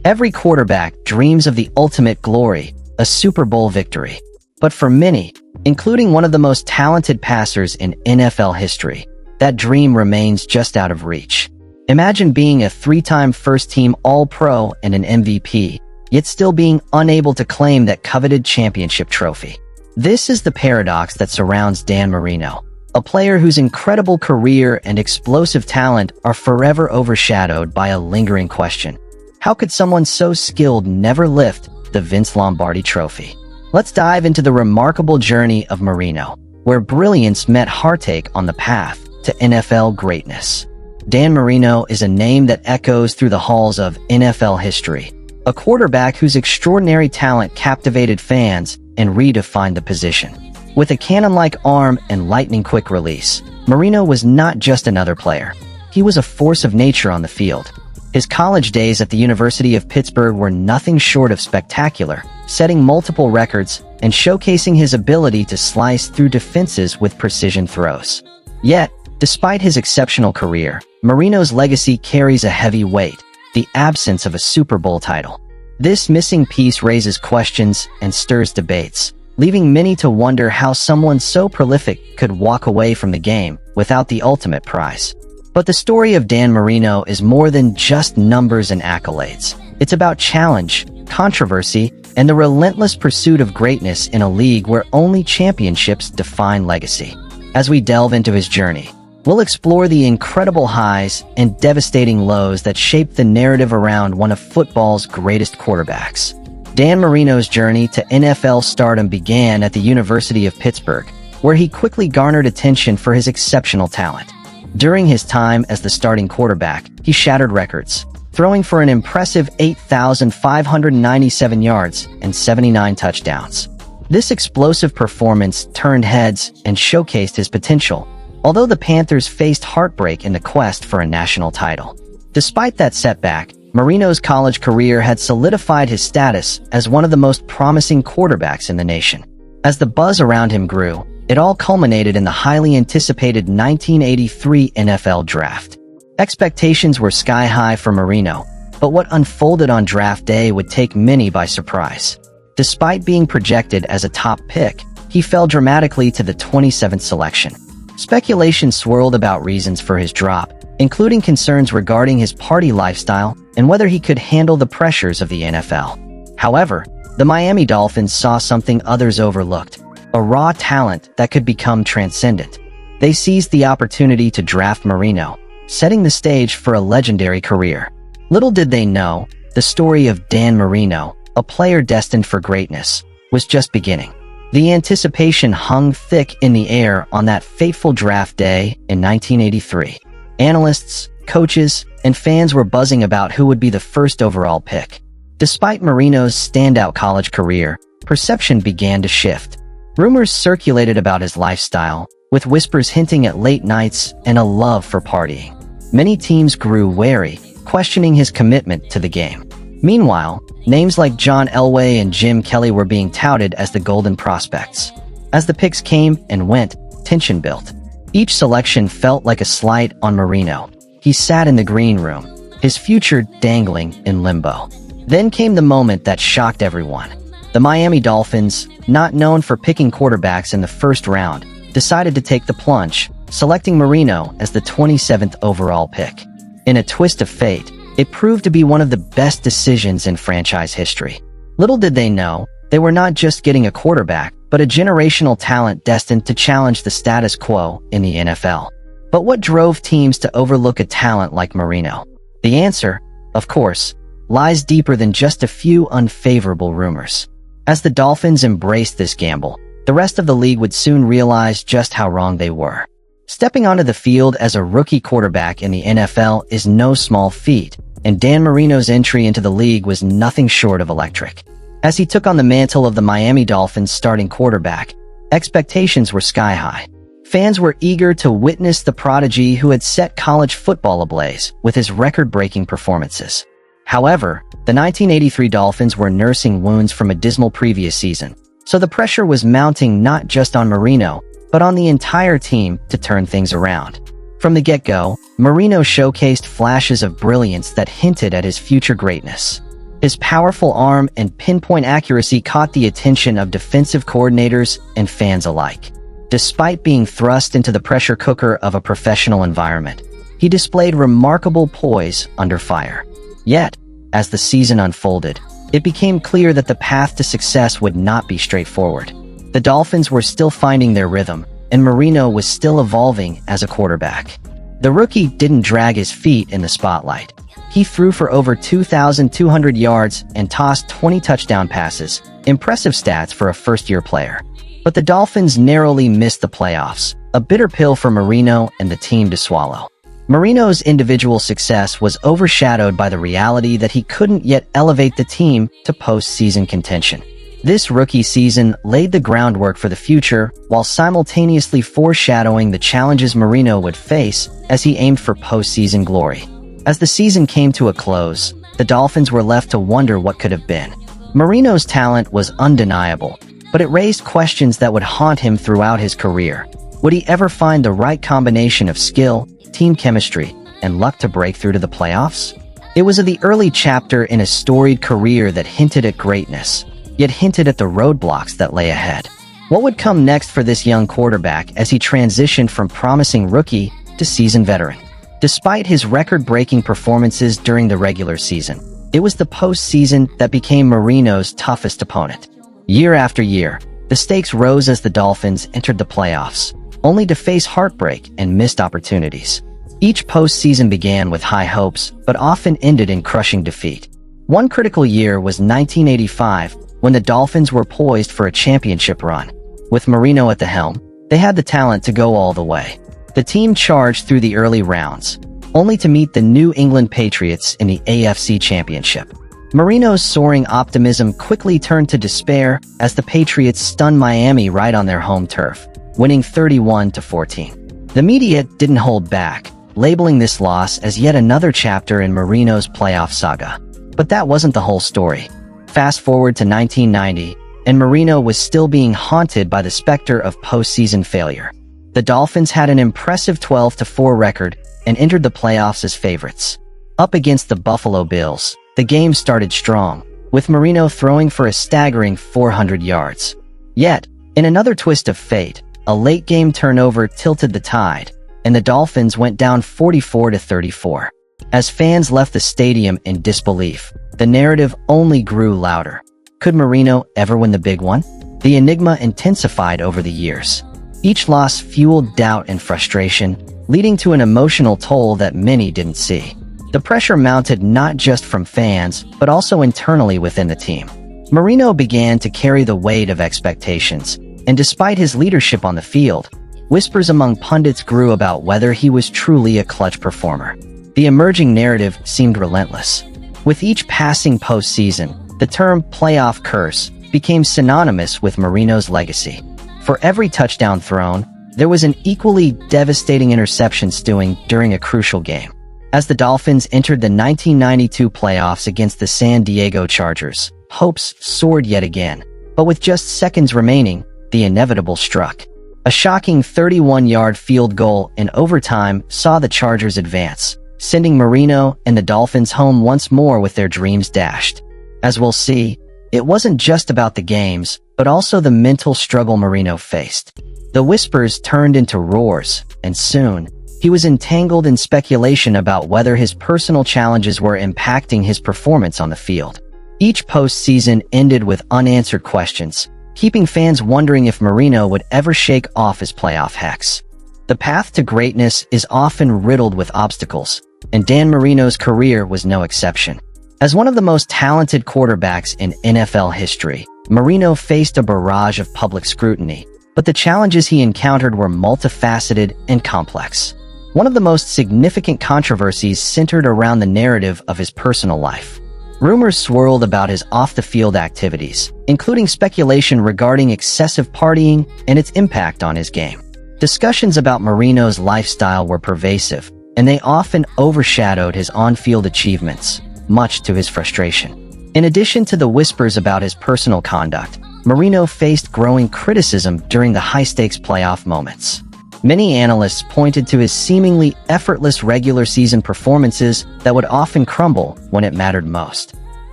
Every quarterback dreams of the ultimate glory, a Super Bowl victory. But for many, including one of the most talented passers in NFL history, that dream remains just out of reach. Imagine being a three-time first-team All-Pro and an MVP, yet still being unable to claim that coveted championship trophy. This is the paradox that surrounds Dan Marino, a player whose incredible career and explosive talent are forever overshadowed by a lingering question. How could someone so skilled never lift the Vince Lombardi Trophy? Let's dive into the remarkable journey of Marino, where brilliance met heartache on the path to NFL greatness. Dan Marino is a name that echoes through the halls of NFL history, a quarterback whose extraordinary talent captivated fans and redefined the position. With a cannon-like arm and lightning-quick release, Marino was not just another player. He was a force of nature on the field. His college days at the University of Pittsburgh were nothing short of spectacular, setting multiple records and showcasing his ability to slice through defenses with precision throws. Yet, despite his exceptional career, Marino's legacy carries a heavy weight: the absence of a Super Bowl title. This missing piece raises questions and stirs debates, leaving many to wonder how someone so prolific could walk away from the game without the ultimate prize. But the story of Dan Marino is more than just numbers and accolades. It's about challenge, controversy, and the relentless pursuit of greatness in a league where only championships define legacy. As we delve into his journey, we'll explore the incredible highs and devastating lows that shape the narrative around one of football's greatest quarterbacks. Dan Marino's journey to NFL stardom began at the University of Pittsburgh, where he quickly garnered attention for his exceptional talent. During his time as the starting quarterback, he shattered records, throwing for an impressive 8,597 yards and 79 touchdowns. This explosive performance turned heads and showcased his potential, although the Panthers faced heartbreak in the quest for a national title. Despite that setback, Marino's college career had solidified his status as one of the most promising quarterbacks in the nation. As the buzz around him grew, it all culminated in the highly anticipated 1983 NFL Draft. Expectations were sky-high for Marino, but what unfolded on draft day would take many by surprise. Despite being projected as a top pick, he fell dramatically to the 27th selection. Speculation swirled about reasons for his drop, including concerns regarding his party lifestyle and whether he could handle the pressures of the NFL. However, the Miami Dolphins saw something others overlooked: a raw talent that could become transcendent. They seized the opportunity to draft Marino, setting the stage for a legendary career. Little did they know, the story of Dan Marino, a player destined for greatness, was just beginning. The anticipation hung thick in the air on that fateful draft day in 1983. Analysts, coaches, and fans were buzzing about who would be the first overall pick. Despite Marino's standout college career, perception began to shift. Rumors circulated about his lifestyle, with whispers hinting at late nights and a love for partying. Many teams grew wary, questioning his commitment to the game. Meanwhile, names like John Elway and Jim Kelly were being touted as the golden prospects. As the picks came and went, tension built. Each selection felt like a slight on Marino. He sat in the green room, his future dangling in limbo. Then came the moment that shocked everyone. The Miami Dolphins, not known for picking quarterbacks in the first round, decided to take the plunge, selecting Marino as the 27th overall pick. In a twist of fate, it proved to be one of the best decisions in franchise history. Little did they know, they were not just getting a quarterback, but a generational talent destined to challenge the status quo in the NFL. But what drove teams to overlook a talent like Marino? The answer, of course, lies deeper than just a few unfavorable rumors. As the Dolphins embraced this gamble, the rest of the league would soon realize just how wrong they were. Stepping onto the field as a rookie quarterback in the NFL is no small feat, and Dan Marino's entry into the league was nothing short of electric. As he took on the mantle of the Miami Dolphins starting quarterback, expectations were sky-high. Fans were eager to witness the prodigy who had set college football ablaze with his record-breaking performances. However, the 1983 Dolphins were nursing wounds from a dismal previous season, so the pressure was mounting not just on Marino, but on the entire team to turn things around. From the get-go, Marino showcased flashes of brilliance that hinted at his future greatness. His powerful arm and pinpoint accuracy caught the attention of defensive coordinators and fans alike. Despite being thrust into the pressure cooker of a professional environment, he displayed remarkable poise under fire. Yet, as the season unfolded, it became clear that the path to success would not be straightforward. The Dolphins were still finding their rhythm, and Marino was still evolving as a quarterback. The rookie didn't drag his feet in the spotlight. He threw for over 2,200 yards and tossed 20 touchdown passes, impressive stats for a first-year player. But the Dolphins narrowly missed the playoffs, a bitter pill for Marino and the team to swallow. Marino's individual success was overshadowed by the reality that he couldn't yet elevate the team to postseason contention. This rookie season laid the groundwork for the future while simultaneously foreshadowing the challenges Marino would face as he aimed for postseason glory. As the season came to a close, the Dolphins were left to wonder what could have been. Marino's talent was undeniable, but it raised questions that would haunt him throughout his career. Would he ever find the right combination of skill, team chemistry, and luck to break through to the playoffs? It was the early chapter in a storied career that hinted at greatness, yet hinted at the roadblocks that lay ahead. What would come next for this young quarterback as he transitioned from promising rookie to seasoned veteran? Despite his record-breaking performances during the regular season, it was the postseason that became Marino's toughest opponent. Year after year, the stakes rose as the Dolphins entered the playoffs, only to face heartbreak and missed opportunities. Each postseason began with high hopes, but often ended in crushing defeat. One critical year was 1985, when the Dolphins were poised for a championship run. With Marino at the helm, they had the talent to go all the way. The team charged through the early rounds, only to meet the New England Patriots in the AFC Championship. Marino's soaring optimism quickly turned to despair as the Patriots stunned Miami right on their home turf, winning 31-14. The media didn't hold back, labeling this loss as yet another chapter in Marino's playoff saga. But that wasn't the whole story. Fast forward to 1990, and Marino was still being haunted by the specter of postseason failure. The Dolphins had an impressive 12-4 record and entered the playoffs as favorites. Up against the Buffalo Bills, the game started strong, with Marino throwing for a staggering 400 yards. Yet, in another twist of fate, a late-game turnover tilted the tide, and the Dolphins went down 44-34. As fans left the stadium in disbelief, the narrative only grew louder. Could Marino ever win the big one? The enigma intensified over the years. Each loss fueled doubt and frustration, leading to an emotional toll that many didn't see. The pressure mounted not just from fans, but also internally within the team. Marino began to carry the weight of expectations, and despite his leadership on the field, whispers among pundits grew about whether he was truly a clutch performer. The emerging narrative seemed relentless. With each passing postseason, the term playoff curse became synonymous with Marino's legacy. For every touchdown thrown, there was an equally devastating interception stewing during a crucial game. As the Dolphins entered the 1992 playoffs against the San Diego Chargers, hopes soared yet again. But with just seconds remaining, the inevitable struck. A shocking 31-yard field goal in overtime saw the Chargers advance, sending Marino and the Dolphins home once more with their dreams dashed. As we'll see, it wasn't just about the games, but also the mental struggle Marino faced. The whispers turned into roars, and soon, he was entangled in speculation about whether his personal challenges were impacting his performance on the field. Each postseason ended with unanswered questions, keeping fans wondering if Marino would ever shake off his playoff hex. The path to greatness is often riddled with obstacles, and Dan Marino's career was no exception. As one of the most talented quarterbacks in NFL history, Marino faced a barrage of public scrutiny, but the challenges he encountered were multifaceted and complex. One of the most significant controversies centered around the narrative of his personal life. Rumors swirled about his off-the-field activities, including speculation regarding excessive partying and its impact on his game. Discussions about Marino's lifestyle were pervasive, and they often overshadowed his on-field achievements, much to his frustration. In addition to the whispers about his personal conduct, Marino faced growing criticism during the high-stakes playoff moments. Many analysts pointed to his seemingly effortless regular season performances that would often crumble when it mattered most.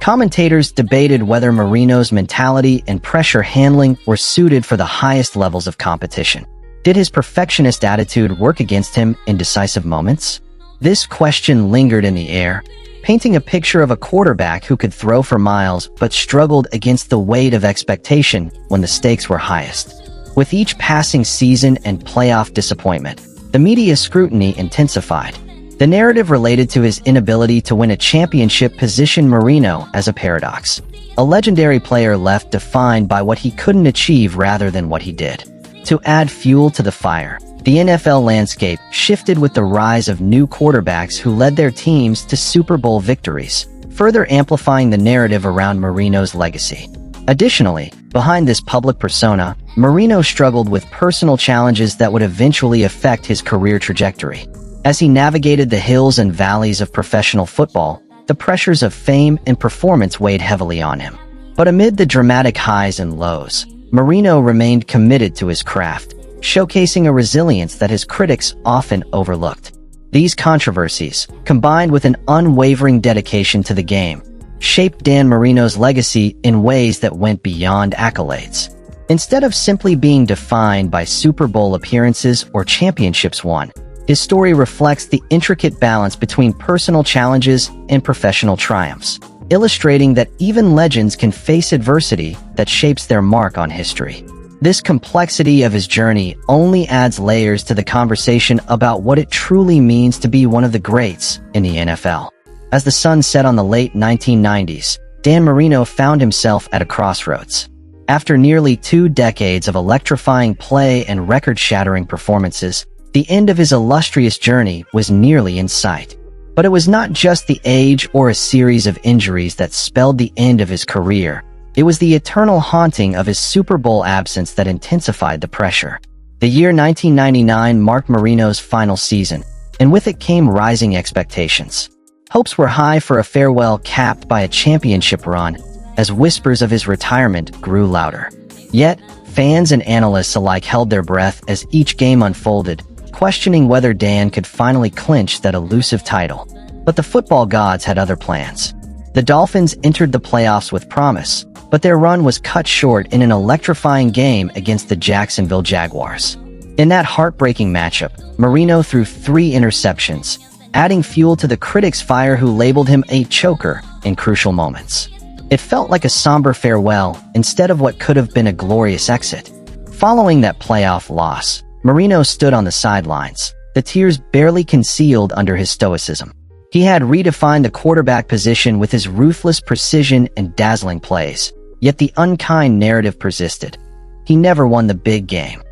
Commentators debated whether Marino's mentality and pressure handling were suited for the highest levels of competition. Did his perfectionist attitude work against him in decisive moments? This question lingered in the air, painting a picture of a quarterback who could throw for miles but struggled against the weight of expectation when the stakes were highest. With each passing season and playoff disappointment, the media scrutiny intensified. The narrative related to his inability to win a championship positioned Marino as a paradox, a legendary player left defined by what he couldn't achieve rather than what he did. To add fuel to the fire, the NFL landscape shifted with the rise of new quarterbacks who led their teams to Super Bowl victories, further amplifying the narrative around Marino's legacy. Additionally, behind this public persona, Marino struggled with personal challenges that would eventually affect his career trajectory. As he navigated the hills and valleys of professional football, the pressures of fame and performance weighed heavily on him. But amid the dramatic highs and lows, Marino remained committed to his craft, showcasing a resilience that his critics often overlooked. These controversies, combined with an unwavering dedication to the game, shaped Dan Marino's legacy in ways that went beyond accolades. Instead of simply being defined by Super Bowl appearances or championships won, his story reflects the intricate balance between personal challenges and professional triumphs, illustrating that even legends can face adversity that shapes their mark on history. This complexity of his journey only adds layers to the conversation about what it truly means to be one of the greats in the NFL. As the sun set on the late 1990s, Dan Marino found himself at a crossroads. After nearly 2 decades of electrifying play and record-shattering performances, the end of his illustrious journey was nearly in sight. But it was not just the age or a series of injuries that spelled the end of his career. It was the eternal haunting of his Super Bowl absence that intensified the pressure. The year 1999 marked Marino's final season, and with it came rising expectations. Hopes were high for a farewell capped by a championship run, as whispers of his retirement grew louder. Yet, fans and analysts alike held their breath as each game unfolded, questioning whether Dan could finally clinch that elusive title. But the football gods had other plans. The Dolphins entered the playoffs with promise, but their run was cut short in an electrifying game against the Jacksonville Jaguars. In that heartbreaking matchup, Marino threw 3 interceptions, adding fuel to the critics' fire who labeled him a choker in crucial moments. It felt like a somber farewell instead of what could have been a glorious exit. Following that playoff loss, Marino stood on the sidelines, the tears barely concealed under his stoicism. He had redefined the quarterback position with his ruthless precision and dazzling plays, yet the unkind narrative persisted. He never won the big game.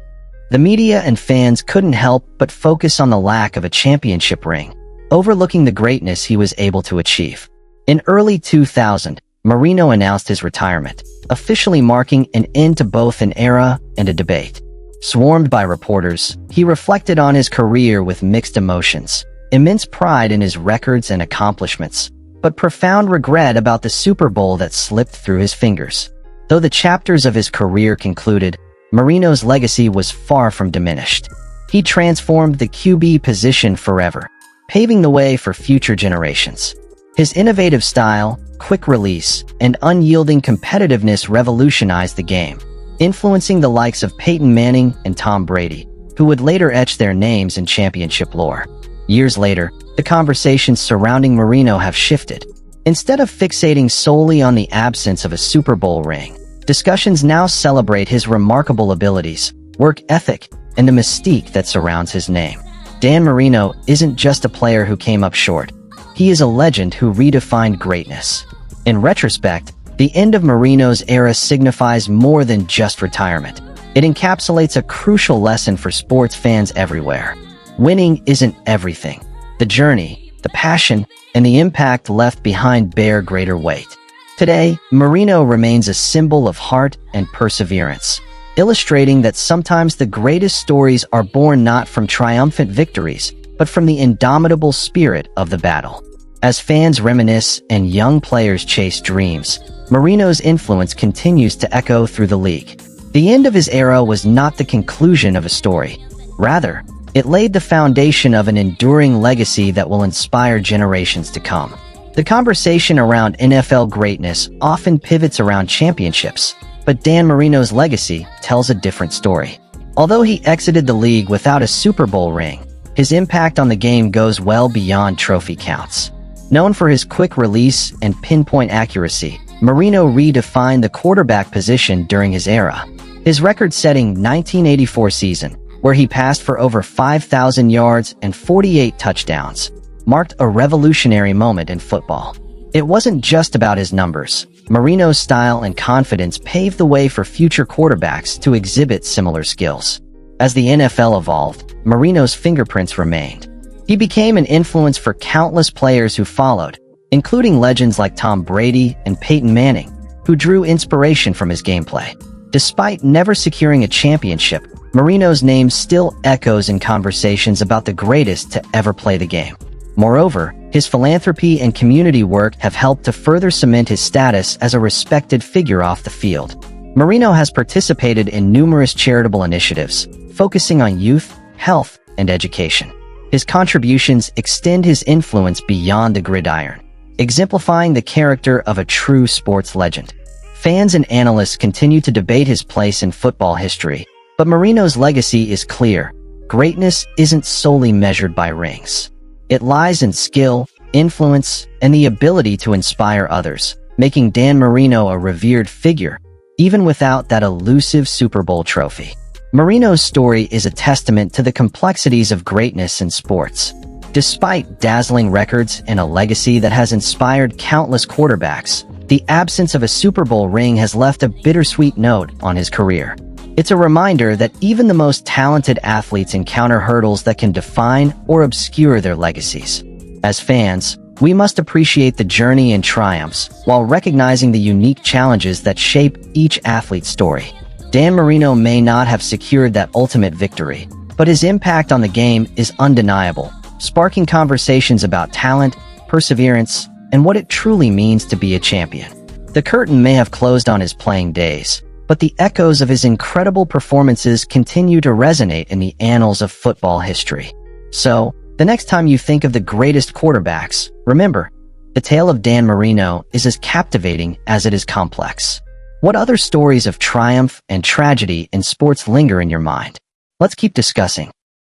The media and fans couldn't help but focus on the lack of a championship ring, overlooking the greatness he was able to achieve. In early 2000, Marino announced his retirement, officially marking an end to both an era and a debate. Swarmed by reporters, he reflected on his career with mixed emotions, immense pride in his records and accomplishments, but profound regret about the Super Bowl that slipped through his fingers. Though the chapters of his career concluded, Marino's legacy was far from diminished. He transformed the QB position forever, paving the way for future generations. His innovative style, quick release, and unyielding competitiveness revolutionized the game, influencing the likes of Peyton Manning and Tom Brady, who would later etch their names in championship lore. Years later, the conversations surrounding Marino have shifted. Instead of fixating solely on the absence of a Super Bowl ring, discussions now celebrate his remarkable abilities, work ethic, and the mystique that surrounds his name. Dan Marino isn't just a player who came up short. He is a legend who redefined greatness. In retrospect, the end of Marino's era signifies more than just retirement. It encapsulates a crucial lesson for sports fans everywhere. Winning isn't everything. The journey, the passion, and the impact left behind bear greater weight. Today, Marino remains a symbol of heart and perseverance, illustrating that sometimes the greatest stories are born not from triumphant victories, but from the indomitable spirit of the battle. As fans reminisce and young players chase dreams, Marino's influence continues to echo through the league. The end of his era was not the conclusion of a story. Rather, it laid the foundation of an enduring legacy that will inspire generations to come. The conversation around NFL greatness often pivots around championships, but Dan Marino's legacy tells a different story. Although he exited the league without a Super Bowl ring, his impact on the game goes well beyond trophy counts. Known for his quick release and pinpoint accuracy, Marino redefined the quarterback position during his era. His record-setting 1984 season, where he passed for over 5,000 yards and 48 touchdowns, marked a revolutionary moment in football. It wasn't just about his numbers. Marino's style and confidence paved the way for future quarterbacks to exhibit similar skills. As the NFL evolved, Marino's fingerprints remained. He became an influence for countless players who followed, including legends like Tom Brady and Peyton Manning, who drew inspiration from his gameplay. Despite never securing a championship, Marino's name still echoes in conversations about the greatest to ever play the game. Moreover, his philanthropy and community work have helped to further cement his status as a respected figure off the field. Marino has participated in numerous charitable initiatives, focusing on youth, health, and education. His contributions extend his influence beyond the gridiron, exemplifying the character of a true sports legend. Fans and analysts continue to debate his place in football history, but Marino's legacy is clear. Greatness isn't solely measured by rings. It lies in skill, influence, and the ability to inspire others, making Dan Marino a revered figure, even without that elusive Super Bowl trophy. Marino's story is a testament to the complexities of greatness in sports. Despite dazzling records and a legacy that has inspired countless quarterbacks, the absence of a Super Bowl ring has left a bittersweet note on his career. It's a reminder that even the most talented athletes encounter hurdles that can define or obscure their legacies. As fans, we must appreciate the journey and triumphs while recognizing the unique challenges that shape each athlete's story. Dan Marino may not have secured that ultimate victory, but his impact on the game is undeniable, sparking conversations about talent, perseverance, and what it truly means to be a champion. The curtain may have closed on his playing days, but the echoes of his incredible performances continue to resonate in the annals of football history. So, the next time you think of the greatest quarterbacks, remember, the tale of Dan Marino is as captivating as it is complex. What other stories of triumph and tragedy in sports linger in your mind? Let's keep discussing.